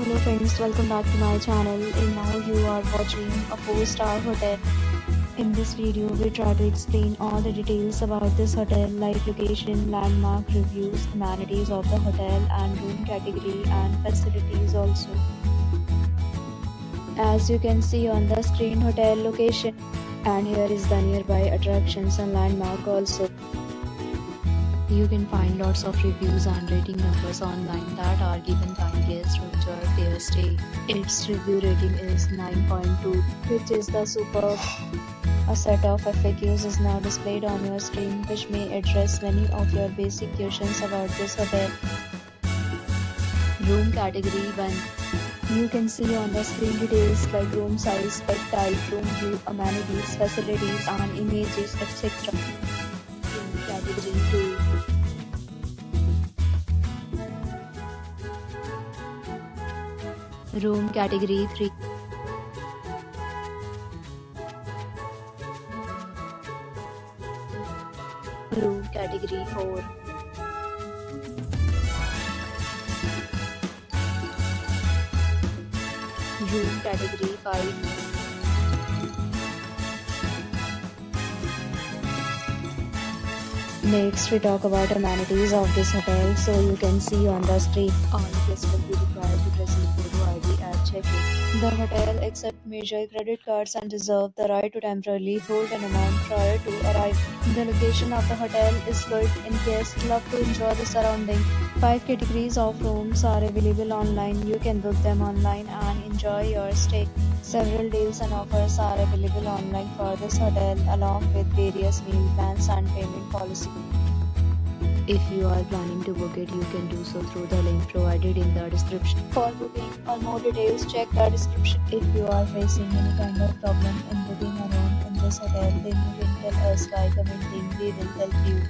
Hello friends, welcome back to my channel, and now you are watching a 4-star hotel. In this video, we try to explain all the details about this hotel like location, landmark, reviews, amenities of the hotel and room category and facilities also. As you can see on the screen, hotel location, and here is the nearby attractions and landmark also. You can find lots of reviews and rating numbers online that are given by guests who enjoy their stay. Its review rating is 9.2, which is the superb. A set of FAQs is now displayed on your screen, which may address many of your basic questions about this hotel. Room category 1. You can see on the screen details like room size, bed type, room view, amenities, facilities and images, etc. Room category 2. Room category 3. Room category 4. Room category 5. Next, we talk about amenities of this hotel. So you can see on the screen, all guests will be required to present photo ID at check-in. The hotel accepts major credit cards and reserves the right to temporarily hold an amount prior to arrival. The location of the hotel is good and guests love to enjoy the surrounding. 5 categories of rooms are available online. You can book them online and enjoy your stay. Several deals and offers are available online for this hotel, along with various meal plans and payment policy. If you are planning to book it, you can do so through the link provided in the description. For booking or more details, check the description. If you are facing any kind of problem in booking a room in this hotel, then you can tell us by commenting. We will help you.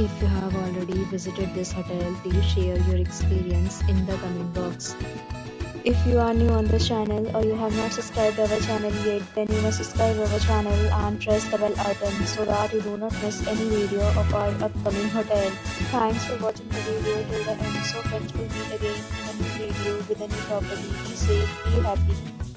If you have already visited this hotel, please share your experience in the comment box. If you are new on this channel or you have not subscribed our channel yet, then you must subscribe our channel and press the bell icon so that you do not miss any video of our upcoming hotel. Thanks for watching the video till the end. So friends, will meet again in a new video with a new property. Be safe, be happy.